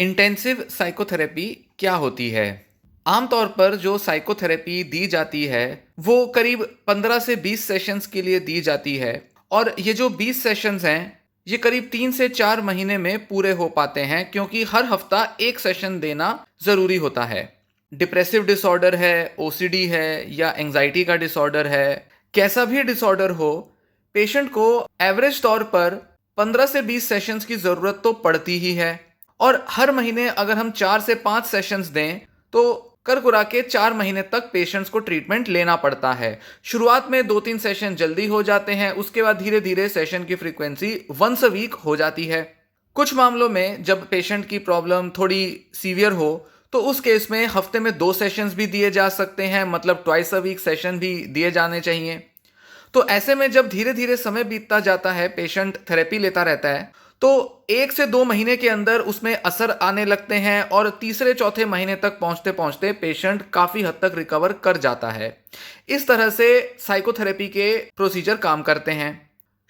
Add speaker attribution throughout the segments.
Speaker 1: Intensive psychotherapy क्या होती है? आमतौर पर जो साइकोथेरेपी दी जाती है, वो करीब 15 से 20 सेशंस के लिए दी जाती है और ये जो 20 सेशंस हैं, ये करीब 3 से 4 महीने में पूरे हो पाते हैं क्योंकि हर हफ्ता एक सेशन देना ज़रूरी होता है। डिप्रेसिव डिसऑर्डर है, ओसीडी है या एंग्जायटी का डिसऑर्डर है, कैसा भी डिसऑर्डर हो, पेशेंट को एवरेज तौर पर 15 से 20 सेशंस की ज़रूरत तो पड़ती ही है। और हर महीने अगर हम 4 से 5 सेशंस दें तो कर कुरा के 4 महीने तक पेशेंट्स को ट्रीटमेंट लेना पड़ता है। शुरुआत में 2-3 सेशन जल्दी हो जाते हैं, उसके बाद धीरे धीरे सेशन की फ्रीक्वेंसी वंस अ वीक हो जाती है। कुछ मामलों में जब पेशेंट की प्रॉब्लम थोड़ी सीवियर हो तो उस केस में हफ्ते में 2 सेशंस भी दिए जा सकते हैं, मतलब ट्वाइस अ वीक सेशन भी दिए जाने चाहिए। तो ऐसे में जब धीरे धीरे समय बीतता जाता है, पेशेंट थेरेपी लेता रहता है, तो 1 से 2 महीने के अंदर उसमें असर आने लगते हैं और तीसरे चौथे महीने तक पहुंचते पहुंचते पेशेंट काफ़ी हद तक रिकवर कर जाता है। इस तरह से साइकोथेरेपी के प्रोसीजर काम करते हैं।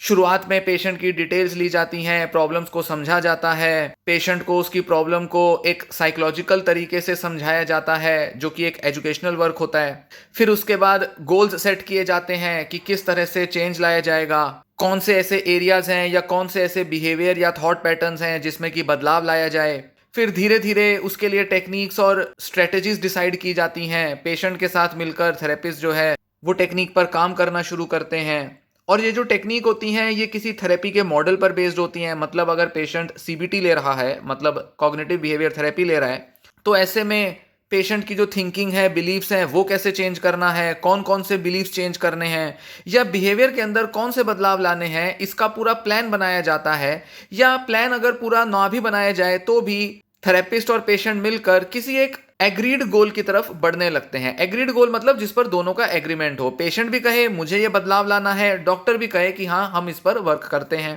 Speaker 1: शुरुआत में पेशेंट की डिटेल्स ली जाती हैं, प्रॉब्लम्स को समझा जाता है, पेशेंट को उसकी प्रॉब्लम को एक साइकोलॉजिकल तरीके से समझाया जाता है, जो कि एक एजुकेशनल वर्क होता है। फिर उसके बाद गोल्स सेट किए जाते हैं कि किस तरह से चेंज लाया जाएगा, कौन से ऐसे एरियाज हैं या कौन से ऐसे बिहेवियर या थॉट पैटर्न्स हैं जिसमें कि बदलाव लाया जाए। फिर धीरे धीरे उसके लिए टेक्निक्स और स्ट्रेटजीज डिसाइड की जाती हैं। पेशेंट के साथ मिलकर थेरेपिस्ट जो है वो टेक्निक पर काम करना शुरू करते हैं। और ये जो टेक्निक होती हैं ये किसी थेरेपी के मॉडल पर बेस्ड होती हैं। मतलब अगर पेशेंट सीबीटी ले रहा है, मतलब कॉग्निटिव बिहेवियर थेरेपी ले रहा है, तो ऐसे में पेशेंट की जो थिंकिंग है, बिलीव्स हैं, वो कैसे चेंज करना है, कौन कौन से बिलीव्स चेंज करने हैं या बिहेवियर के अंदर कौन से बदलाव लाने हैं, इसका पूरा प्लान बनाया जाता है। या प्लान अगर पूरा ना भी बनाया जाए तो भी थेरेपिस्ट और पेशेंट मिलकर किसी एक एग्रीड गोल की तरफ बढ़ने लगते हैं। एग्रीड गोल मतलब जिस पर दोनों का एग्रीमेंट हो, पेशेंट भी कहे मुझे ये बदलाव लाना है, डॉक्टर भी कहे कि हाँ हम इस पर वर्क करते हैं।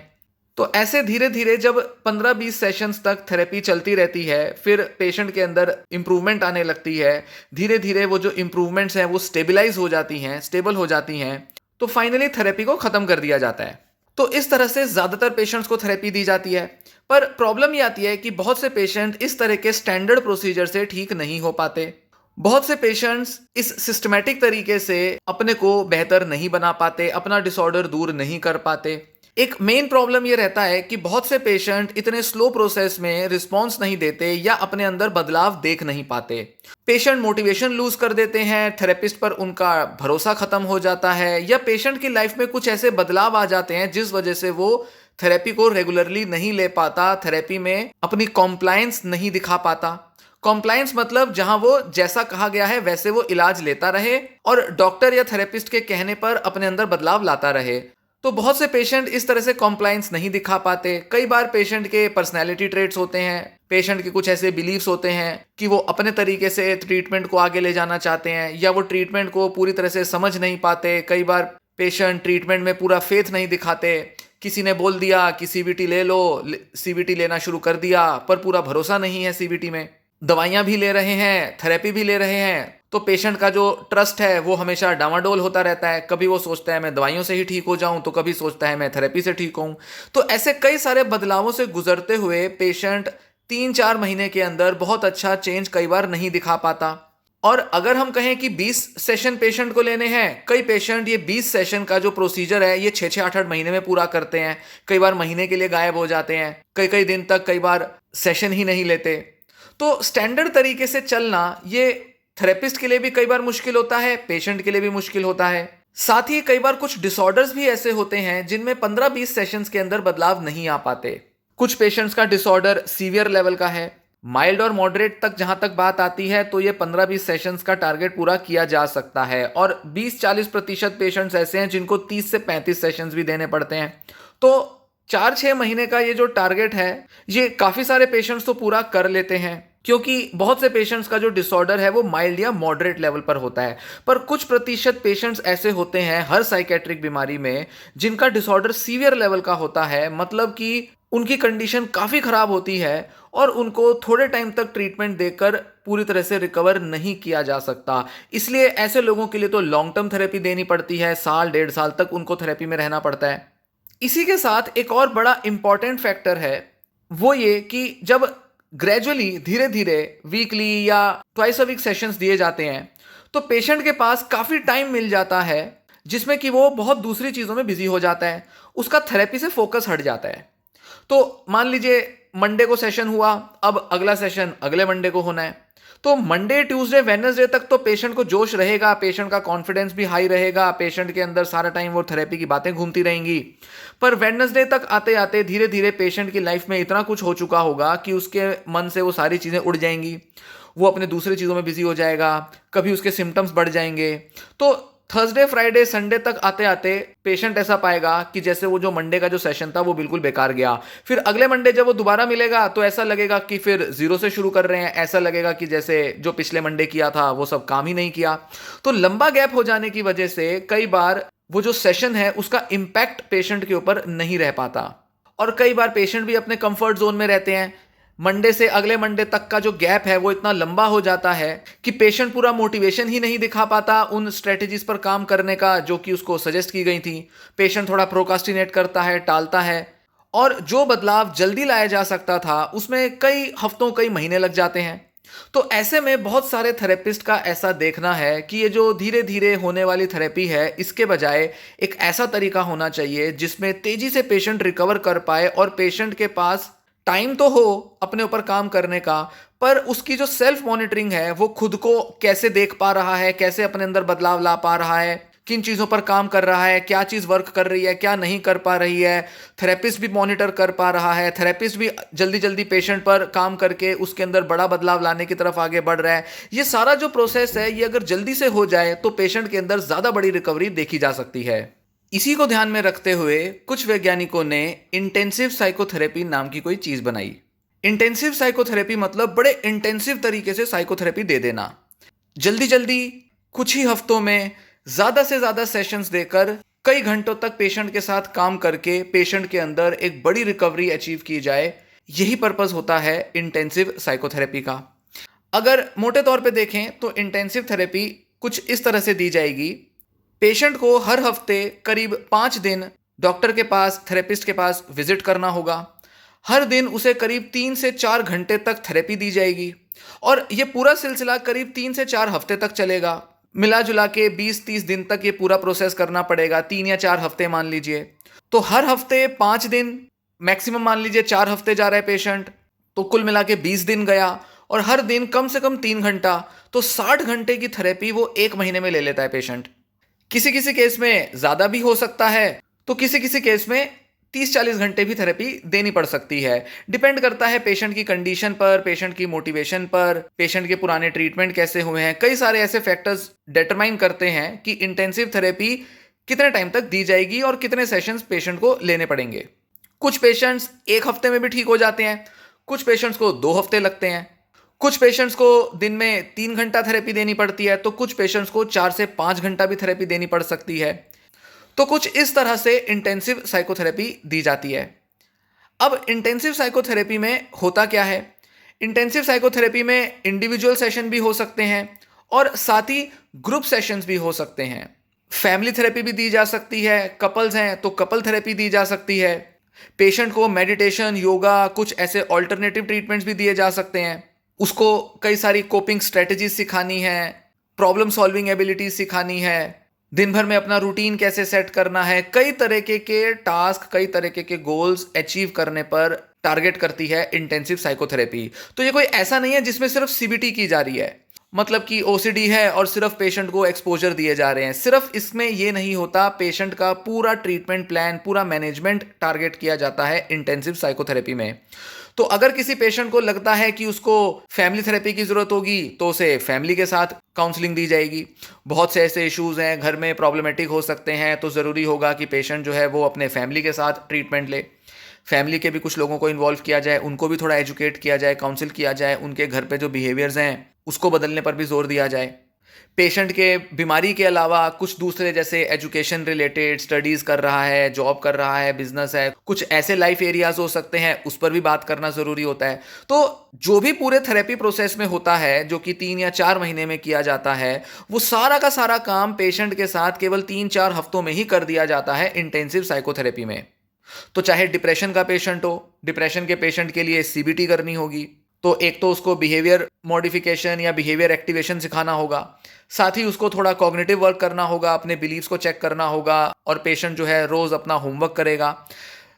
Speaker 1: तो ऐसे धीरे धीरे जब 15-20 सेशंस तक थेरेपी चलती रहती है, फिर पेशेंट के अंदर इंप्रूवमेंट आने लगती है। धीरे धीरे वो जो इंप्रूवमेंट्स हैं वो स्टेबलाइज हो जाती हैं, स्टेबल हो जाती हैं, तो फाइनली थेरेपी को ख़त्म कर दिया जाता है। तो इस तरह से ज़्यादातर पेशेंट्स को थेरेपी दी जाती है। पर प्रॉब्लम ये आती है कि बहुत से पेशेंट इस तरह के स्टैंडर्ड प्रोसीजर से ठीक नहीं हो पाते। बहुत से पेशेंट्स इस सिस्टमैटिक तरीके से अपने को बेहतर नहीं बना पाते, अपना डिसऑर्डर दूर नहीं कर पाते। एक मेन प्रॉब्लम ये रहता है कि बहुत से पेशेंट इतने स्लो प्रोसेस में रिस्पॉन्स नहीं देते या अपने अंदर बदलाव देख नहीं पाते। पेशेंट मोटिवेशन लूज कर देते हैं, थेरेपिस्ट पर उनका भरोसा खत्म हो जाता है, या पेशेंट की लाइफ में कुछ ऐसे बदलाव आ जाते हैं जिस वजह से वो थेरेपी को रेगुलरली नहीं ले पाता, थेरेपी में अपनी कॉम्प्लायंस नहीं दिखा पाता। कॉम्प्लायंस मतलब जहां वो जैसा कहा गया है वैसे वो इलाज लेता रहे और डॉक्टर या थेरेपिस्ट के कहने पर अपने अंदर बदलाव लाता रहे। तो बहुत से पेशेंट इस तरह से कॉम्प्लायंस नहीं दिखा पाते। कई बार पेशेंट के पर्सनैलिटी ट्रेट्स होते हैं, पेशेंट के कुछ ऐसे बिलीव्स होते हैं कि वो अपने तरीके से ट्रीटमेंट को आगे ले जाना चाहते हैं या वो ट्रीटमेंट को पूरी तरह से समझ नहीं पाते। कई बार पेशेंट ट्रीटमेंट में पूरा फेथ नहीं दिखाते। किसी ने बोल दिया कि सीबीटी ले लो, सीबीटी लेना शुरू कर दिया, पर पूरा भरोसा नहीं है सीबीटी में। दवाइयाँ भी ले रहे हैं, थेरेपी भी ले रहे हैं, तो पेशेंट का जो ट्रस्ट है वो हमेशा डामाडोल होता रहता है। कभी वो सोचता है मैं दवाइयों से ही ठीक हो जाऊं, तो कभी सोचता है मैं थेरेपी से ठीक हूं। तो ऐसे कई सारे बदलावों से गुजरते हुए पेशेंट 3-4 महीने के अंदर बहुत अच्छा चेंज कई बार नहीं दिखा पाता। और अगर हम कहें कि 20 सेशन पेशेंट को लेने हैं, कई पेशेंट ये 20 सेशन का जो प्रोसीजर है ये 6-6 8-8 महीने में पूरा करते हैं। कई बार महीने के लिए गायब हो जाते हैं, कई कई दिन तक कई बार सेशन ही नहीं लेते। तो स्टैंडर्ड तरीके से चलना ये थेरेपिस्ट के लिए भी कई बार मुश्किल होता है, पेशेंट के लिए भी मुश्किल होता है। साथ ही कई बार कुछ डिसऑर्डर्स भी ऐसे होते हैं जिनमें 15-20 सेशंस के अंदर बदलाव नहीं आ पाते। कुछ पेशेंट्स का डिसऑर्डर सीवियर लेवल का है। माइल्ड और मॉडरेट तक जहां तक बात आती है तो ये 15-20 सेशंस का टारगेट पूरा किया जा सकता है। और 20-40% पेशेंट्स ऐसे हैं जिनको 30 से 35 सेशंस भी देने पड़ते हैं। तो 4-6 महीने का ये जो टारगेट है ये काफ़ी सारे पेशेंट्स तो पूरा कर लेते हैं, क्योंकि बहुत से पेशेंट्स का जो डिसऑर्डर है वो माइल्ड या मॉडरेट लेवल पर होता है। पर कुछ प्रतिशत पेशेंट्स ऐसे होते हैं हर साइकेट्रिक बीमारी में जिनका डिसऑर्डर सीवियर लेवल का होता है, मतलब कि उनकी कंडीशन काफ़ी ख़राब होती है और उनको थोड़े टाइम तक ट्रीटमेंट देकर पूरी तरह से रिकवर नहीं किया जा सकता। इसलिए ऐसे लोगों के लिए तो लॉन्ग टर्म थेरेपी देनी पड़ती है, 1-1.5 साल तक उनको थेरेपी में रहना पड़ता है। इसी के साथ एक और बड़ा इंपॉर्टेंट फैक्टर है वो ये कि जब ग्रेजुअली धीरे धीरे वीकली या ट्वाइस अ वीक सेशंस दिए जाते हैं, तो पेशेंट के पास काफ़ी टाइम मिल जाता है जिसमें कि वो बहुत दूसरी चीज़ों में बिजी हो जाता है, उसका थेरेपी से फोकस हट जाता है। तो मान लीजिए मंडे को सेशन हुआ, अब अगला सेशन अगले मंडे को होना है, तो मंडे ट्यूसडे वेडनेसडे तक तो पेशेंट को जोश रहेगा, पेशेंट का कॉन्फिडेंस भी हाई रहेगा, पेशेंट के अंदर सारा टाइम वो थेरेपी की बातें घूमती रहेंगी। पर वेडनेसडे तक आते आते धीरे धीरे पेशेंट की लाइफ में इतना कुछ हो चुका होगा कि उसके मन से वो सारी चीज़ें उड़ जाएंगी, वो अपने दूसरी चीज़ों में बिजी हो जाएगा, कभी उसके सिम्टम्स बढ़ जाएंगे। तो थर्सडे फ्राइडे संडे तक आते आते पेशेंट ऐसा पाएगा कि जैसे वो जो मंडे का जो सेशन था वो बिल्कुल बेकार गया। फिर अगले मंडे जब वो दोबारा मिलेगा तो ऐसा लगेगा कि फिर जीरो से शुरू कर रहे हैं, ऐसा लगेगा कि जैसे जो पिछले मंडे किया था वो सब काम ही नहीं किया। तो लंबा गैप हो जाने की वजह से कई बार वो जो सेशन है उसका इम्पैक्ट पेशेंट के ऊपर नहीं रह पाता, और कई बार पेशेंट भी अपने कंफर्ट जोन में रहते हैं। मंडे से अगले मंडे तक का जो गैप है वो इतना लंबा हो जाता है कि पेशेंट पूरा मोटिवेशन ही नहीं दिखा पाता उन स्ट्रेटजीज पर काम करने का जो कि उसको सजेस्ट की गई थी। पेशेंट थोड़ा प्रोकास्टिनेट करता है, टालता है, और जो बदलाव जल्दी लाया जा सकता था उसमें कई हफ्तों कई महीने लग जाते हैं। तो ऐसे में बहुत सारे थेरेपिस्ट का ऐसा देखना है कि ये जो धीरे धीरे होने वाली थेरेपी है इसके बजाय एक ऐसा तरीका होना चाहिए जिसमें तेजी से पेशेंट रिकवर कर पाए और पेशेंट के पास टाइम तो हो अपने ऊपर काम करने का, पर उसकी जो सेल्फ मॉनिटरिंग है वो खुद को कैसे देख पा रहा है, कैसे अपने अंदर बदलाव ला पा रहा है, किन चीज़ों पर काम कर रहा है, क्या चीज़ वर्क कर रही है, क्या नहीं कर पा रही है। थेरेपिस्ट भी मॉनिटर कर पा रहा है, थेरेपिस्ट भी जल्दी जल्दी पेशेंट पर काम करके उसके अंदर बड़ा बदलाव लाने की तरफ आगे बढ़ रहा है। ये सारा जो प्रोसेस है ये अगर जल्दी से हो जाए तो पेशेंट के अंदर ज़्यादा बड़ी रिकवरी देखी जा सकती है। इसी को ध्यान में रखते हुए कुछ वैज्ञानिकों ने इंटेंसिव साइकोथेरेपी नाम की कोई चीज बनाई। इंटेंसिव साइकोथेरेपी मतलब बड़े इंटेंसिव तरीके से साइकोथेरेपी दे देना, जल्दी जल्दी कुछ ही हफ्तों में ज्यादा से ज्यादा सेशंस देकर कई घंटों तक पेशेंट के साथ काम करके पेशेंट के अंदर एक बड़ी रिकवरी अचीव की जाए। यही पर्पस होता है इंटेंसिव साइकोथेरेपी का। अगर मोटे तौर पे देखें तो इंटेंसिव थेरेपी कुछ इस तरह से दी जाएगी। पेशेंट को हर हफ्ते करीब 5 दिन डॉक्टर के पास, थेरेपिस्ट के पास विजिट करना होगा। हर दिन उसे करीब 3 से 4 घंटे तक थेरेपी दी जाएगी और यह पूरा सिलसिला करीब 3 से 4 हफ्ते तक चलेगा। मिला जुला के 20-30 दिन तक ये पूरा प्रोसेस करना पड़ेगा, 3 या 4 हफ्ते मान लीजिए। तो हर हफ्ते 5 दिन, मैक्सिमम मान लीजिए 4 हफ्ते जा रहा है पेशेंट, तो कुल मिला के 20 दिन गया, और हर दिन कम से कम 3 घंटा, तो 60 घंटे की थेरेपी वो 1 महीने में ले लेता है पेशेंट। किसी किसी केस में ज़्यादा भी हो सकता है, तो किसी किसी केस में 30-40 घंटे भी थेरेपी देनी पड़ सकती है। डिपेंड करता है पेशेंट की कंडीशन पर, पेशेंट की मोटिवेशन पर, पेशेंट के पुराने ट्रीटमेंट कैसे हुए हैं। कई सारे ऐसे फैक्टर्स डिटरमाइन करते हैं कि इंटेंसिव थेरेपी कितने टाइम तक दी जाएगी और कितने सेशंस पेशेंट को लेने पड़ेंगे। कुछ पेशेंट्स 1 हफ्ते में भी ठीक हो जाते हैं, कुछ पेशेंट्स को 2 हफ्ते लगते हैं, कुछ पेशेंट्स को दिन में 3 घंटा थेरेपी देनी पड़ती है, तो कुछ पेशेंट्स को 4 से 5 घंटा भी थेरेपी देनी पड़ सकती है। तो कुछ इस तरह से इंटेंसिव साइकोथेरेपी दी जाती है। अब इंटेंसिव साइकोथेरेपी में होता क्या है? इंटेंसिव साइकोथेरेपी में इंडिविजुअल सेशन भी हो सकते हैं और साथ ही ग्रुप सेशंस भी हो सकते हैं। फैमिली थेरेपी भी दी जा सकती है, कपल्स हैं तो कपल थेरेपी दी जा सकती है। पेशेंट को मेडिटेशन, योगा, कुछ ऐसे ऑल्टरनेटिव ट्रीटमेंट्स भी दिए जा सकते हैं। उसको कई सारी कोपिंग स्ट्रेटजीज सिखानी है, प्रॉब्लम सॉल्विंग एबिलिटीज सिखानी है, दिन भर में अपना रूटीन कैसे सेट करना है। कई तरीके के टास्क, कई तरीके के गोल्स अचीव करने पर टारगेट करती है इंटेंसिव साइकोथेरेपी। तो ये कोई ऐसा नहीं है जिसमें सिर्फ सीबीटी की जा रही है, मतलब कि ओसीडी है और सिर्फ पेशेंट को एक्सपोजर दिए जा रहे हैं। सिर्फ इसमें ये नहीं होता, पेशेंट का पूरा ट्रीटमेंट प्लान, पूरा मैनेजमेंट टारगेट किया जाता है इंटेंसिव साइकोथेरेपी में। तो अगर किसी पेशेंट को लगता है कि उसको फैमिली थेरेपी की ज़रूरत होगी तो उसे फैमिली के साथ काउंसलिंग दी जाएगी। बहुत से ऐसे इश्यूज़ हैं, घर में प्रॉब्लमेटिक हो सकते हैं, तो ज़रूरी होगा कि पेशेंट जो है वो अपने फैमिली के साथ ट्रीटमेंट ले। फैमिली के भी कुछ लोगों को इन्वॉल्व किया जाए, उनको भी थोड़ा एजुकेट किया जाए, काउंसिल किया जाए, उनके घर पे जो बिहेवियर्स हैं उसको बदलने पर भी जोर दिया जाए। पेशेंट के बीमारी के अलावा कुछ दूसरे जैसे एजुकेशन रिलेटेड स्टडीज़ कर रहा है, जॉब कर रहा है, बिजनेस है, कुछ ऐसे लाइफ एरियाज हो सकते हैं, उस पर भी बात करना ज़रूरी होता है। तो जो भी पूरे थेरेपी प्रोसेस में होता है, जो कि 3 या 4 महीने में किया जाता है, वो सारा का सारा काम पेशेंट के साथ केवल 3-4 हफ्तों में ही कर दिया जाता है इंटेंसिव साइकोथेरेपी में। तो चाहे डिप्रेशन का पेशेंट हो, डिप्रेशन के पेशेंट के लिए सीबीटी करनी होगी, तो एक तो उसको बिहेवियर मॉडिफिकेशन या बिहेवियर एक्टिवेशन सिखाना होगा, साथ ही उसको थोड़ा कॉग्निटिव वर्क करना होगा, अपने बिलीव्स को चेक करना होगा, और पेशेंट जो है रोज़ अपना होमवर्क करेगा।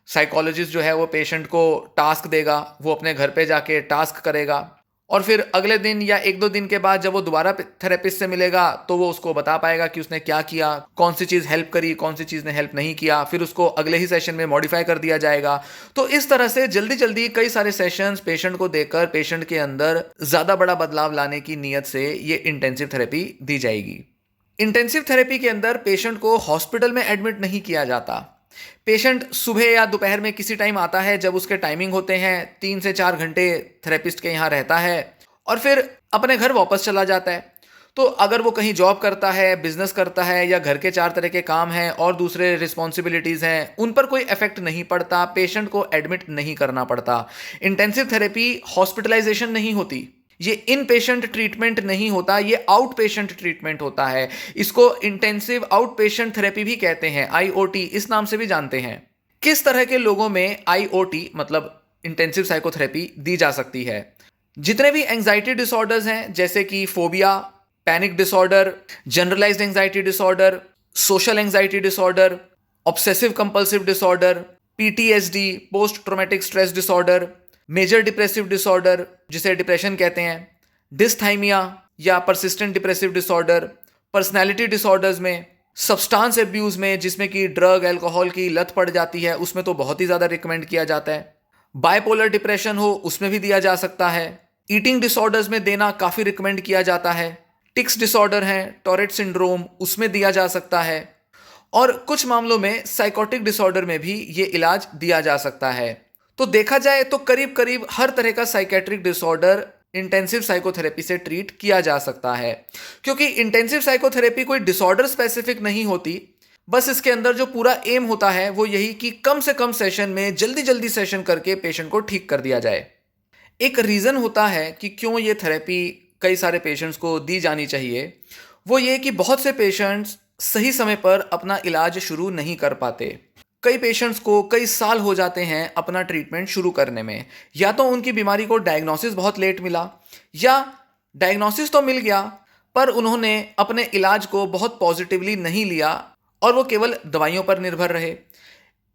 Speaker 1: साइकोलॉजिस्ट जो है वो पेशेंट को टास्क देगा, वो अपने घर पे जाके टास्क करेगा, और फिर अगले दिन या एक दो दिन के बाद जब वो दोबारा थेरेपिस्ट से मिलेगा तो वो उसको बता पाएगा कि उसने क्या किया, कौन सी चीज़ हेल्प करी, कौन सी चीज़ ने हेल्प नहीं किया, फिर उसको अगले ही सेशन में मॉडिफाई कर दिया जाएगा। तो इस तरह से जल्दी जल्दी कई सारे सेशंस पेशेंट को देकर पेशेंट के अंदर ज़्यादा बड़ा बदलाव लाने की नीयत से ये इंटेंसिव थेरेपी दी जाएगी। इंटेंसिव थेरेपी के अंदर पेशेंट को हॉस्पिटल में एडमिट नहीं किया जाता। पेशेंट सुबह या दोपहर में किसी टाइम आता है जब उसके टाइमिंग होते हैं, 3 से 4 घंटे थेरेपिस्ट के यहाँ रहता है और फिर अपने घर वापस चला जाता है। तो अगर वो कहीं जॉब करता है, बिजनेस करता है या घर के 4 तरह के काम हैं और दूसरे रिस्पॉन्सिबिलिटीज़ हैं, उन पर कोई इफेक्ट नहीं पड़ता, पेशेंट को एडमिट नहीं करना पड़ता। इंटेंसिव थेरेपी हॉस्पिटलाइजेशन नहीं होती, ये इन पेशेंट ट्रीटमेंट नहीं होता, ये आउट पेशेंट ट्रीटमेंट होता है। इसको इंटेंसिव आउट पेशेंट थेरेपी भी कहते हैं, आईओटी इस नाम से भी जानते हैं। किस तरह के लोगों में आईओटी मतलब इंटेंसिव साइकोथेरेपी दी जा सकती है? जितने भी एंजाइटी डिसऑर्डर्स हैं जैसे कि phobia, panic disorder, generalised anxiety disorder, social anxiety disorder, obsessive compulsive disorder, PTSD post traumatic stress disorder, major depressive disorder जिसे डिप्रेशन कहते हैं, डिस्थाइमिया या persistent depressive disorder, personality disorders में, सब्सटेंस एब्यूज में जिसमें कि ड्रग अल्कोहल की लत पड़ जाती है उसमें तो बहुत ही ज़्यादा रिकमेंड किया जाता है। बाइपोलर डिप्रेशन हो उसमें भी दिया जा सकता है। ईटिंग डिसऑर्डर्स में देना काफ़ी रिकमेंड किया जाता है। टिक्स डिसऑर्डर हैं, टॉरेट सिंड्रोम, उसमें दिया जा सकता है। और कुछ मामलों में साइकोटिक डिसऑर्डर में भी ये इलाज दिया जा सकता है। तो देखा जाए तो करीब करीब हर तरह का साइकेट्रिक डिसऑर्डर इंटेंसिव साइकोथेरेपी से ट्रीट किया जा सकता है, क्योंकि इंटेंसिव साइकोथेरेपी कोई डिसऑर्डर स्पेसिफिक नहीं होती। बस इसके अंदर जो पूरा एम होता है वो यही कि कम से कम सेशन में जल्दी जल्दी सेशन करके पेशेंट को ठीक कर दिया जाए। एक रीज़न होता है कि क्यों ये थेरेपी कई सारे पेशेंट्स को दी जानी चाहिए, वो ये कि बहुत से पेशेंट्स सही समय पर अपना इलाज शुरू नहीं कर पाते। कई पेशेंट्स को कई साल हो जाते हैं अपना ट्रीटमेंट शुरू करने में। या तो उनकी बीमारी को डायग्नोसिस बहुत लेट मिला, या डायग्नोसिस तो मिल गया पर उन्होंने अपने इलाज को बहुत पॉजिटिवली नहीं लिया और वो केवल दवाइयों पर निर्भर रहे।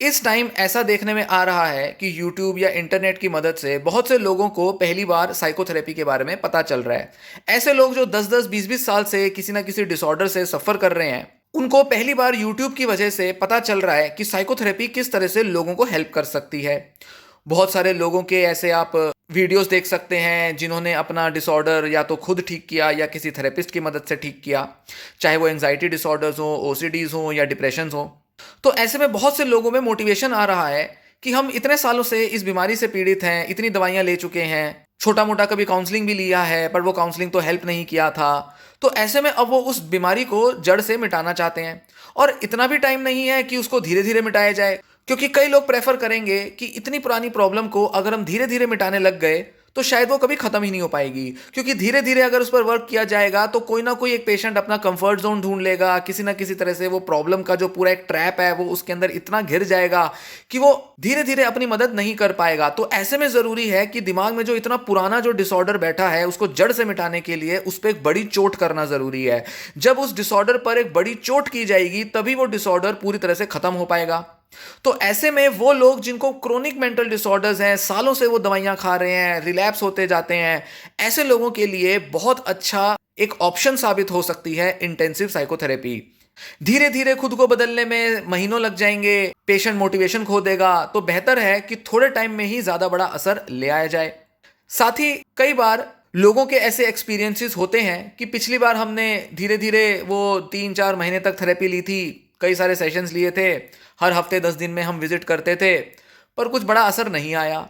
Speaker 1: इस टाइम ऐसा देखने में आ रहा है कि यूट्यूब या इंटरनेट की मदद से बहुत से लोगों को पहली बार साइकोथेरेपी के बारे में पता चल रहा है। ऐसे लोग जो 10-10, 20-20 साल से किसी ना किसी डिसऑर्डर से सफ़र कर रहे हैं, उनको पहली बार यूट्यूब की वजह से पता चल रहा है कि साइकोथेरेपी किस तरह से लोगों को हेल्प कर सकती है। बहुत सारे लोगों के ऐसे आप वीडियोस देख सकते हैं जिन्होंने अपना डिसऑर्डर या तो खुद ठीक किया या किसी थेरेपिस्ट की मदद से ठीक किया, चाहे वो एंजाइटी डिसऑर्डर्स हो, ओसीडीज हो या डिप्रेशन हो। तो ऐसे में बहुत से लोगों में मोटिवेशन आ रहा है कि हम इतने सालों से इस बीमारी से पीड़ित हैं, इतनी दवाइयाँ ले चुके हैं, छोटा मोटा कभी काउंसलिंग भी लिया है पर वो काउंसलिंग तो हेल्प नहीं किया था। तो ऐसे में अब वो उस बीमारी को जड़ से मिटाना चाहते हैं, और इतना भी टाइम नहीं है कि उसको धीरे धीरे मिटाया जाए, क्योंकि कई लोग प्रेफर करेंगे कि इतनी पुरानी प्रॉब्लम को अगर हम धीरे धीरे मिटाने लग गए तो शायद वो कभी खत्म ही नहीं हो पाएगी। क्योंकि धीरे धीरे अगर उस पर वर्क किया जाएगा तो कोई ना कोई एक पेशेंट अपना कंफर्ट जोन ढूंढ लेगा, किसी ना किसी तरह से वो प्रॉब्लम का जो पूरा एक ट्रैप है वो उसके अंदर इतना घिर जाएगा कि वो धीरे धीरे अपनी मदद नहीं कर पाएगा। तो ऐसे में ज़रूरी है कि दिमाग में जो इतना पुराना जो डिसऑर्डर बैठा है उसको जड़ से मिटाने के लिए उस पर एक बड़ी चोट करना ज़रूरी है। जब उस डिसऑर्डर पर एक बड़ी चोट की जाएगी तभी वो डिसऑर्डर पूरी तरह से खत्म हो पाएगा। तो ऐसे में वो लोग जिनको क्रोनिक मेंटल डिसऑर्डर्स हैं, सालों से वो दवाइयां खा रहे हैं, रिलैप्स होते जाते हैं, ऐसे लोगों के लिए बहुत अच्छा एक ऑप्शन साबित हो सकती है इंटेंसिव साइकोथेरेपी। धीरे धीरे खुद को बदलने में महीनों लग जाएंगे, पेशेंट मोटिवेशन खो देगा, तो बेहतर है कि थोड़े टाइम में ही ज़्यादा बड़ा असर ले आया जाए। साथ ही कई बार लोगों के ऐसे एक्सपीरियंसेस होते हैं कि पिछली बार हमने धीरे धीरे वो 3-4 महीने तक थेरेपी ली थी, कई सारे सेशंस लिए थे, हर हफ्ते 10 दिन में हम विजिट करते थे, पर कुछ बड़ा असर नहीं आया।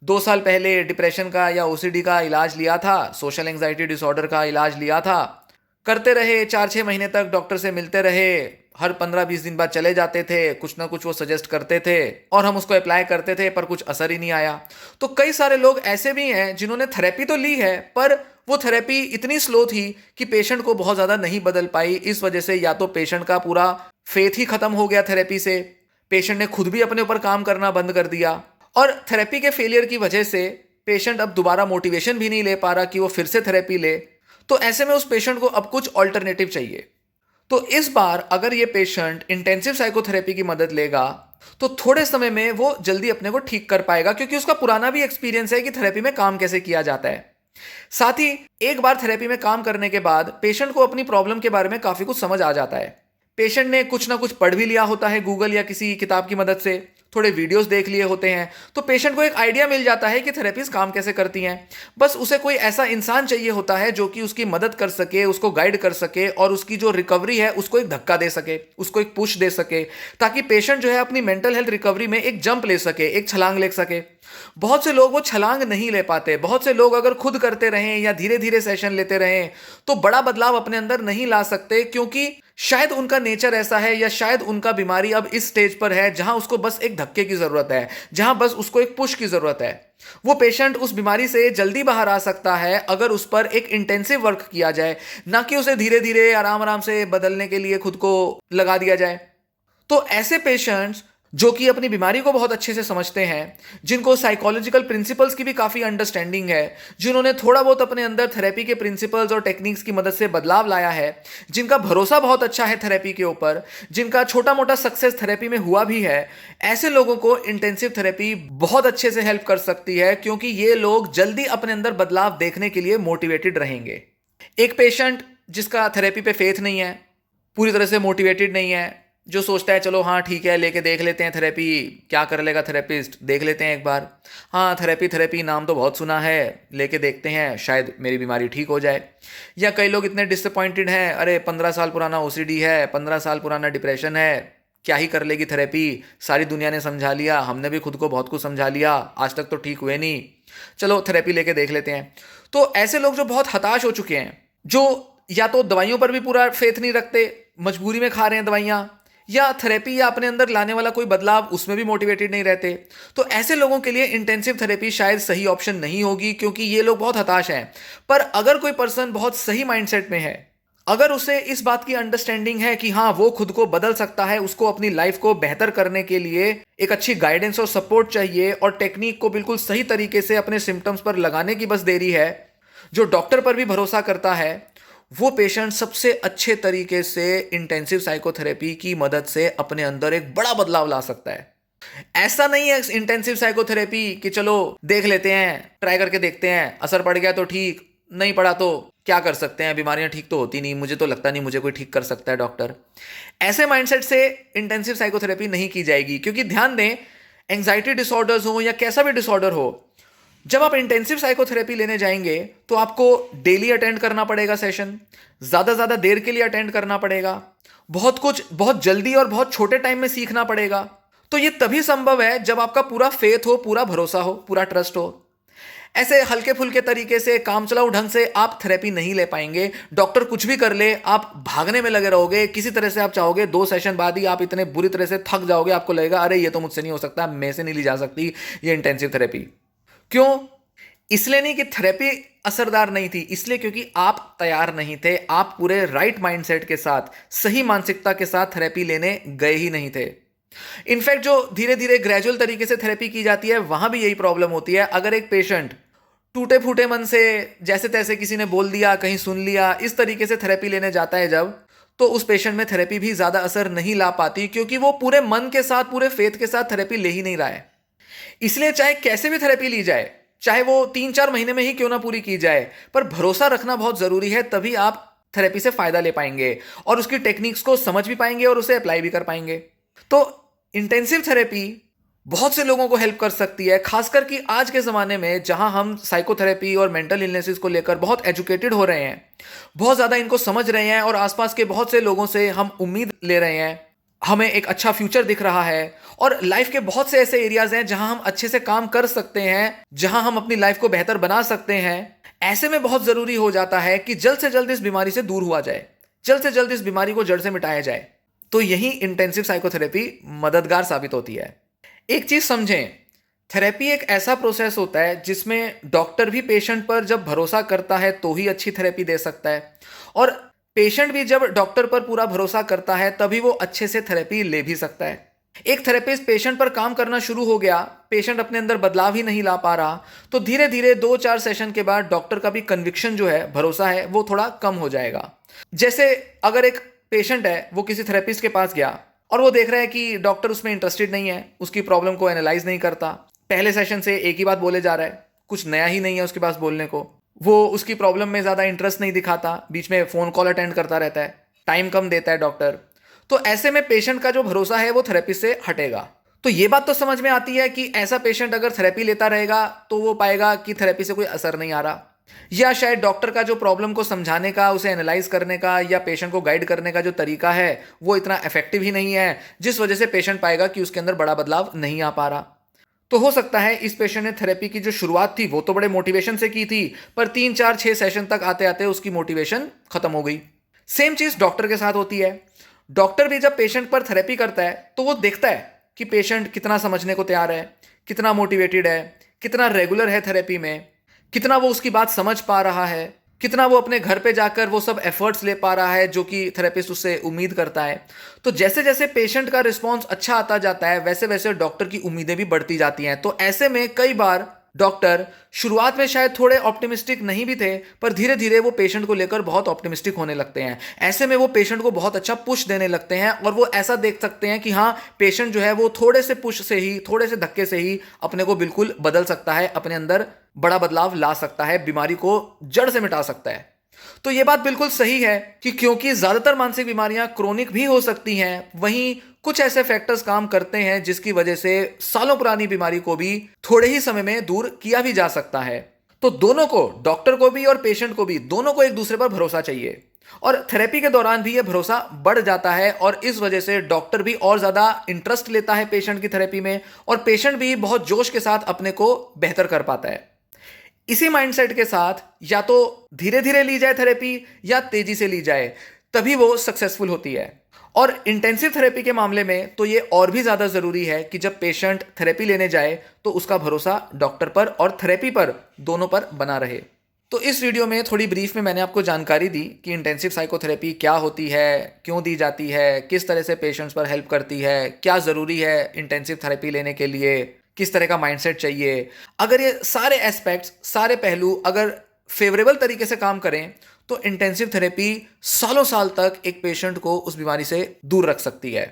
Speaker 1: 2 साल पहले डिप्रेशन का या ओसीडी का इलाज लिया था, सोशल एंजाइटी डिसऑर्डर का इलाज लिया था, करते रहे, 4-6 महीने तक डॉक्टर से मिलते रहे, हर 15-20 दिन बाद चले जाते थे, कुछ ना कुछ वो सजेस्ट करते थे और हम उसको अप्लाई करते थे, पर कुछ असर ही नहीं आया। तो कई सारे लोग ऐसे भी हैं जिन्होंने थेरेपी तो ली है पर वो थेरेपी इतनी स्लो थी कि पेशेंट को बहुत ज़्यादा नहीं बदल पाई। इस वजह से या तो पेशेंट का पूरा फेथ ही खत्म हो गया थेरेपी से, पेशेंट ने खुद भी अपने ऊपर काम करना बंद कर दिया, और थेरेपी के फेलियर की वजह से पेशेंट अब दोबारा मोटिवेशन भी नहीं ले पा रहा कि वो फिर से थेरेपी ले, तो ऐसे में उस पेशेंट को अब कुछ ऑल्टरनेटिव चाहिए। तो इस बार अगर ये पेशेंट इंटेंसिव साइकोथेरेपी की मदद लेगा तो थोड़े समय में वो जल्दी अपने को ठीक कर पाएगा, क्योंकि उसका पुराना भी एक्सपीरियंस है कि थेरेपी में काम कैसे किया जाता है। साथ ही एक बार थेरेपी में काम करने के बाद पेशेंट को अपनी प्रॉब्लम के बारे में काफी कुछ समझ आ जाता है। पेशेंट ने कुछ ना कुछ पढ़ भी लिया होता है गूगल या किसी किताब की मदद से, थोड़े वीडियोस देख लिए होते हैं, तो पेशेंट को एक आइडिया मिल जाता है कि थेरेपीज काम कैसे करती हैं। बस उसे कोई ऐसा इंसान चाहिए होता है जो कि उसकी मदद कर सके, उसको गाइड कर सके और उसकी जो रिकवरी है उसको एक धक्का दे सके, उसको एक पुश दे सके, ताकि पेशेंट जो है अपनी मेंटल हेल्थ रिकवरी में एक जंप ले सके, एक छलांग ले सके। बहुत से लोग वो छलांग नहीं ले पाते। बहुत से लोग अगर खुद करते रहें या धीरे धीरे सेशन लेते रहें तो बड़ा बदलाव अपने अंदर नहीं ला सकते, क्योंकि शायद उनका नेचर ऐसा है या शायद उनका बीमारी अब इस स्टेज पर है जहां उसको बस एक धक्के की जरूरत है, जहां बस उसको एक पुश की जरूरत है। वो पेशेंट उस बीमारी से जल्दी बाहर आ सकता है अगर उस पर एक इंटेंसिव वर्क किया जाए, ना कि उसे धीरे धीरे आराम आराम से बदलने के लिए खुद को लगा दिया जाए। तो ऐसे पेशेंट्स जो कि अपनी बीमारी को बहुत अच्छे से समझते हैं, जिनको साइकोलॉजिकल प्रिंसिपल्स की भी काफ़ी अंडरस्टैंडिंग है, जिन्होंने थोड़ा बहुत अपने अंदर थेरेपी के प्रिंसिपल्स और टेक्निक्स की मदद से बदलाव लाया है, जिनका भरोसा बहुत अच्छा है थेरेपी के ऊपर, जिनका छोटा मोटा सक्सेस थेरेपी में हुआ भी है, ऐसे लोगों को इंटेंसिव थेरेपी बहुत अच्छे से हेल्प कर सकती है, क्योंकि ये लोग जल्दी अपने अंदर बदलाव देखने के लिए मोटिवेटेड रहेंगे। एक पेशेंट जिसका थेरेपी पे फेथ नहीं है, पूरी तरह से मोटिवेटेड नहीं है, जो सोचता है चलो हाँ ठीक है लेके देख लेते हैं थेरेपी, क्या कर लेगा थेरेपिस्ट, देख लेते हैं एक बार, हाँ थेरेपी नाम तो बहुत सुना है, लेके देखते हैं शायद मेरी बीमारी ठीक हो जाए। या कई लोग इतने डिसअपॉइंटेड हैं, अरे 15 साल पुराना ओसीडी है, 15 साल पुराना डिप्रेशन है, क्या ही कर लेगी थेरेपी, सारी दुनिया ने समझा लिया, हमने भी खुद को बहुत कुछ समझा लिया, आज तक तो ठीक हुए नहीं, चलो थेरेपी लेके देख लेते हैं। तो ऐसे लोग जो बहुत हताश हो चुके हैं, जो या तो दवाइयों पर भी पूरा फेथ नहीं रखते, मजबूरी में खा रहे हैं दवाइयाँ, या थेरेपी या अपने अंदर लाने वाला कोई बदलाव उसमें भी मोटिवेटेड नहीं रहते, तो ऐसे लोगों के लिए इंटेंसिव थेरेपी शायद सही ऑप्शन नहीं होगी, क्योंकि ये लोग बहुत हताश हैं। पर अगर कोई पर्सन बहुत सही माइंडसेट में है, अगर उसे इस बात की अंडरस्टैंडिंग है कि हाँ वो खुद को बदल सकता है, उसको अपनी लाइफ को बेहतर करने के लिए एक अच्छी गाइडेंस और सपोर्ट चाहिए और टेक्निक को बिल्कुल सही तरीके से अपने सिम्टम्स पर लगाने की बस देरी है, जो डॉक्टर पर भी भरोसा करता है, वो पेशेंट सबसे अच्छे तरीके से इंटेंसिव साइकोथेरेपी की मदद से अपने अंदर एक बड़ा बदलाव ला सकता है। ऐसा नहीं है इंटेंसिव साइकोथेरेपी कि चलो देख लेते हैं, ट्राई करके देखते हैं, असर पड़ गया तो ठीक, नहीं पड़ा तो क्या कर सकते हैं, बीमारियां ठीक तो होती नहीं, मुझे तो लगता नहीं मुझे कोई ठीक कर सकता है डॉक्टर। ऐसे माइंडसेट से इंटेंसिव साइकोथेरेपी नहीं की जाएगी, क्योंकि ध्यान दें, एंजाइटी डिसऑर्डर्स हो या कैसा भी डिसऑर्डर हो, जब आप इंटेंसिव साइकोथेरेपी लेने जाएंगे तो आपको डेली अटेंड करना पड़ेगा सेशन, ज्यादा देर के लिए अटेंड करना पड़ेगा, बहुत कुछ बहुत जल्दी और बहुत छोटे टाइम में सीखना पड़ेगा। तो ये तभी संभव है जब आपका पूरा फेथ हो, पूरा भरोसा हो, पूरा ट्रस्ट हो। ऐसे हल्के फुल्के तरीके से, काम चलाऊ ढंग से आप थेरेपी नहीं ले पाएंगे। डॉक्टर कुछ भी कर ले, आप भागने में लगे रहोगे, किसी तरह से आप चाहोगे 2 सेशन बाद ही आप इतने बुरी तरह से थक जाओगे, आपको लगेगा अरे ये तो मुझसे नहीं हो सकता, मेरे से नहीं ली जा सकती ये इंटेंसिव थेरेपी। क्यों? इसलिए नहीं कि थेरेपी असरदार नहीं थी, इसलिए क्योंकि आप तैयार नहीं थे, आप पूरे राइट माइंडसेट के साथ, सही मानसिकता के साथ थेरेपी लेने गए ही नहीं थे। इनफैक्ट जो धीरे धीरे ग्रेजुअल तरीके से थेरेपी की जाती है, वहां भी यही प्रॉब्लम होती है। अगर एक पेशेंट टूटे फूटे मन से जैसे तैसे किसी ने बोल दिया, कहीं सुन लिया, इस तरीके से थेरेपी लेने जाता है जब, तो उस पेशेंट में थेरेपी भी ज्यादा असर नहीं ला पाती, क्योंकि वो पूरे मन के साथ, पूरे फेथ के साथ थेरेपी ले ही नहीं रहा है। इसलिए चाहे कैसे भी थेरेपी ली जाए, चाहे वो 3-4 महीने में ही क्यों ना पूरी की जाए, पर भरोसा रखना बहुत जरूरी है, तभी आप थेरेपी से फायदा ले पाएंगे और उसकी टेक्निक्स को समझ भी पाएंगे और उसे अप्लाई भी कर पाएंगे। तो इंटेंसिव थेरेपी बहुत से लोगों को हेल्प कर सकती है, खासकर कि आज के ज़माने में जहां हम साइकोथेरेपी और मेंटल इलनेसेस को लेकर बहुत एजुकेटेड हो रहे हैं, बहुत ज़्यादा इनको समझ रहे हैं और आसपास के बहुत से लोगों से हम उम्मीद ले रहे हैं, हमें एक अच्छा फ्यूचर दिख रहा है और लाइफ के बहुत से ऐसे एरियाज हैं जहां हम अच्छे से काम कर सकते हैं, जहां हम अपनी लाइफ को बेहतर बना सकते हैं। ऐसे में बहुत ज़रूरी हो जाता है कि जल्द से जल्द इस बीमारी से दूर हुआ जाए, जल्द से जल्द इस बीमारी को जड़ से मिटाया जाए। तो यही इंटेंसिव साइकोथेरेपी मददगार साबित होती है। एक चीज समझें, थेरेपी एक ऐसा प्रोसेस होता है जिसमें डॉक्टर भी पेशेंट पर जब भरोसा करता है तो ही अच्छी थेरेपी दे सकता है, और पेशेंट भी जब डॉक्टर पर पूरा भरोसा करता है तभी वो अच्छे से थेरेपी ले भी सकता है। एक थेरेपिस्ट पेशेंट पर काम करना शुरू हो गया, पेशेंट अपने अंदर बदलाव ही नहीं ला पा रहा, तो धीरे धीरे 2-4 सेशन के बाद डॉक्टर का भी कन्विक्शन जो है, भरोसा है, वो थोड़ा कम हो जाएगा। जैसे अगर एक पेशेंट है, वो किसी थेरेपिस्ट के पास गया और वो देख रहा है कि डॉक्टर उसमें इंटरेस्टेड नहीं है, उसकी प्रॉब्लम को एनालाइज नहीं करता, पहले सेशन से एक ही बात बोले जा रहा है, कुछ नया ही नहीं है उसके पास बोलने को, वो उसकी प्रॉब्लम में ज़्यादा इंटरेस्ट नहीं दिखाता, बीच में फ़ोन कॉल अटेंड करता रहता है, टाइम कम देता है डॉक्टर, तो ऐसे में पेशेंट का जो भरोसा है वो थेरेपिस्ट से हटेगा। तो ये बात तो समझ में आती है कि ऐसा पेशेंट अगर थेरेपी लेता रहेगा तो वो पाएगा कि थेरेपी से कोई असर नहीं आ रहा, या शायद डॉक्टर का जो प्रॉब्लम को समझाने का, उसे एनालाइज करने का या पेशेंट को गाइड करने का जो तरीका है वो इतना इफेक्टिव ही नहीं है, जिस वजह से पेशेंट पाएगा कि उसके अंदर बड़ा बदलाव नहीं आ पा रहा। तो हो सकता है इस पेशेंट ने थेरेपी की जो शुरुआत थी वो तो बड़े मोटिवेशन से की थी, पर 3-4-6 सेशन तक आते आते उसकी मोटिवेशन खत्म हो गई। सेम चीज डॉक्टर के साथ होती है। डॉक्टर भी जब पेशेंट पर थेरेपी करता है तो वो देखता है कि पेशेंट कितना समझने को तैयार है, कितना मोटिवेटेड है, कितना रेगुलर है थेरेपी में, कितना वो उसकी बात समझ पा रहा है, कितना वो अपने घर पे जाकर वो सब एफर्ट्स ले पा रहा है जो कि थेरेपिस्ट उससे उम्मीद करता है। तो जैसे जैसे पेशेंट का रिस्पॉन्स अच्छा आता जाता है वैसे वैसे डॉक्टर की उम्मीदें भी बढ़ती जाती हैं। तो ऐसे में कई बार डॉक्टर शुरुआत में शायद थोड़े ऑप्टिमिस्टिक नहीं भी थे, पर धीरे धीरे वो पेशेंट को लेकर बहुत ऑप्टिमिस्टिक होने लगते हैं। ऐसे में वो पेशेंट को बहुत अच्छा पुश देने लगते हैं और वो ऐसा देख सकते हैं कि हाँ, पेशेंट जो है वो थोड़े से पुश से ही, थोड़े से धक्के से ही अपने को बिल्कुल बदल सकता है, अपने अंदर बड़ा बदलाव ला सकता है, बीमारी को जड़ से मिटा सकता है। तो ये बात बिल्कुल सही है कि क्योंकि ज्यादातर मानसिक बीमारियां क्रोनिक भी हो सकती हैं, वहीं कुछ ऐसे फैक्टर्स काम करते हैं जिसकी वजह से सालों पुरानी बीमारी को भी थोड़े ही समय में दूर किया भी जा सकता है। तो दोनों को, डॉक्टर को भी और पेशेंट को भी, दोनों को एक दूसरे पर भरोसा चाहिए। और थेरेपी के दौरान भी यह भरोसा बढ़ जाता है और इस वजह से डॉक्टर भी और ज्यादा इंटरेस्ट लेता है पेशेंट की थेरेपी में और पेशेंट भी बहुत जोश के साथ अपने को बेहतर कर पाता है। इसी माइंडसेट के साथ या तो धीरे धीरे ली जाए थेरेपी या तेजी से ली जाए, तभी वो सक्सेसफुल होती है। और इंटेंसिव थेरेपी के मामले में तो ये और भी ज्यादा जरूरी है कि जब पेशेंट थेरेपी लेने जाए तो उसका भरोसा डॉक्टर पर और थेरेपी पर, दोनों पर बना रहे। तो इस वीडियो में थोड़ी ब्रीफ में मैंने आपको जानकारी दी कि इंटेंसिव साइकोथेरेपी क्या होती है, क्यों दी जाती है, किस तरह से पेशेंट्स पर हेल्प करती है, क्या ज़रूरी है इंटेंसिव थेरेपी लेने के लिए, किस तरह का माइंडसेट चाहिए। अगर ये सारे एस्पेक्ट्स, सारे पहलू अगर फेवरेबल तरीके से काम करें तो इंटेंसिव थेरेपी सालों साल तक एक पेशेंट को उस बीमारी से दूर रख सकती है।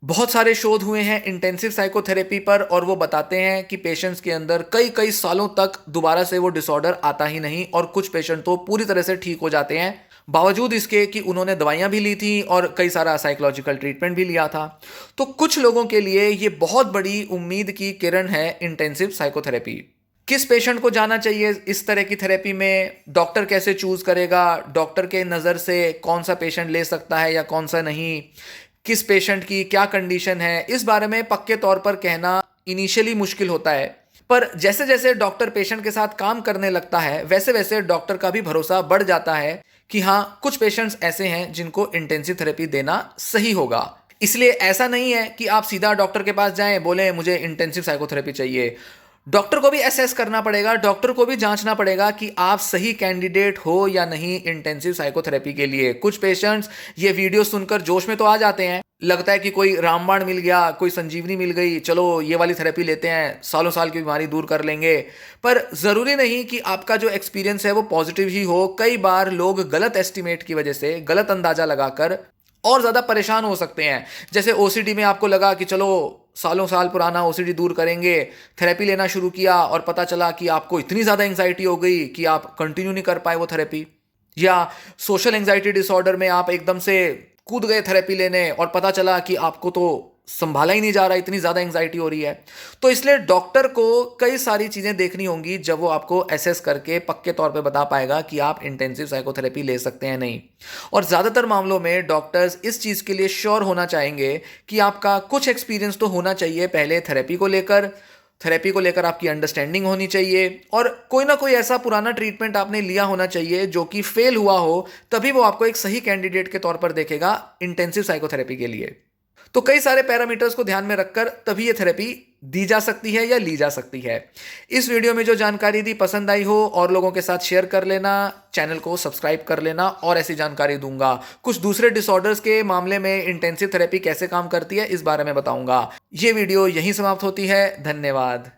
Speaker 1: बहुत सारे शोध हुए हैं इंटेंसिव साइकोथेरेपी पर और वो बताते हैं कि पेशेंट्स के अंदर कई कई सालों तक दोबारा से वो डिसऑर्डर आता ही नहीं और कुछ पेशेंट तो पूरी तरह से ठीक हो जाते हैं, बावजूद इसके कि उन्होंने दवाइयां भी ली थी और कई सारा साइकोलॉजिकल ट्रीटमेंट भी लिया था। तो कुछ लोगों के लिए ये बहुत बड़ी उम्मीद की किरण है इंटेंसिव साइकोथेरेपी। किस पेशेंट को जाना चाहिए इस तरह की थेरेपी में, डॉक्टर कैसे चूज करेगा, डॉक्टर के नज़र से कौन सा पेशेंट ले सकता है या कौन सा नहीं, किस पेशेंट की क्या कंडीशन है, इस बारे में पक्के तौर पर कहना इनिशियली मुश्किल होता है। पर जैसे जैसे डॉक्टर पेशेंट के साथ काम करने लगता है वैसे वैसे डॉक्टर का भी भरोसा बढ़ जाता है कि हाँ, कुछ पेशेंट्स ऐसे हैं जिनको इंटेंसिव थेरेपी देना सही होगा। इसलिए ऐसा नहीं है कि आप सीधा डॉक्टर के पास जाएं, बोले मुझे इंटेंसिव साइकोथेरेपी चाहिए। डॉक्टर को भी असेस करना पड़ेगा, डॉक्टर को भी जांचना पड़ेगा कि आप सही कैंडिडेट हो या नहीं इंटेंसिव साइकोथेरेपी के लिए। कुछ पेशेंट्स ये वीडियो सुनकर जोश में तो आ जाते हैं, लगता है कि कोई रामबाण मिल गया, कोई संजीवनी मिल गई, चलो ये वाली थेरेपी लेते हैं, सालों साल की बीमारी दूर कर लेंगे। पर ज़रूरी नहीं कि आपका जो एक्सपीरियंस है वो पॉजिटिव ही हो। कई बार लोग गलत एस्टिमेट की वजह से, गलत अंदाजा लगाकर और ज़्यादा परेशान हो सकते हैं। जैसे ओसीडी में आपको लगा कि चलो सालों साल पुराना ओसीडी दूर करेंगे, थेरेपी लेना शुरू किया और पता चला कि आपको इतनी ज़्यादा एंग्जाइटी हो गई कि आप कंटिन्यू नहीं कर पाए वो थेरेपी। या सोशल एंग्जाइटी डिसऑर्डर में आप एकदम से कूद गए थेरेपी लेने और पता चला कि आपको तो संभाला ही नहीं जा रहा, इतनी ज़्यादा एंग्जाइटी हो रही है। तो इसलिए डॉक्टर को कई सारी चीज़ें देखनी होंगी जब वो आपको एसेस करके पक्के तौर पे बता पाएगा कि आप इंटेंसिव साइकोथेरेपी ले सकते हैं नहीं। और ज़्यादातर मामलों में डॉक्टर्स इस चीज़ के लिए श्योर होना चाहेंगे कि आपका कुछ एक्सपीरियंस तो होना चाहिए पहले थेरेपी को लेकर, थेरेपी को लेकर आपकी अंडरस्टैंडिंग होनी चाहिए और कोई ना कोई ऐसा पुराना ट्रीटमेंट आपने लिया होना चाहिए जो कि फेल हुआ हो, तभी वो आपको एक सही कैंडिडेट के तौर पर देखेगा इंटेंसिव साइकोथेरेपी के लिए। तो कई सारे पैरामीटर्स को ध्यान में रखकर तभी ये थेरेपी दी जा सकती है या ली जा सकती है। इस वीडियो में जो जानकारी दी पसंद आई हो और लोगों के साथ शेयर कर लेना, चैनल को सब्सक्राइब कर लेना और ऐसी जानकारी दूंगा। कुछ दूसरे डिसऑर्डर्स के मामले में इंटेंसिव थेरेपी कैसे काम करती है इस बारे में बताऊंगा। ये वीडियो यहीं समाप्त होती है। धन्यवाद।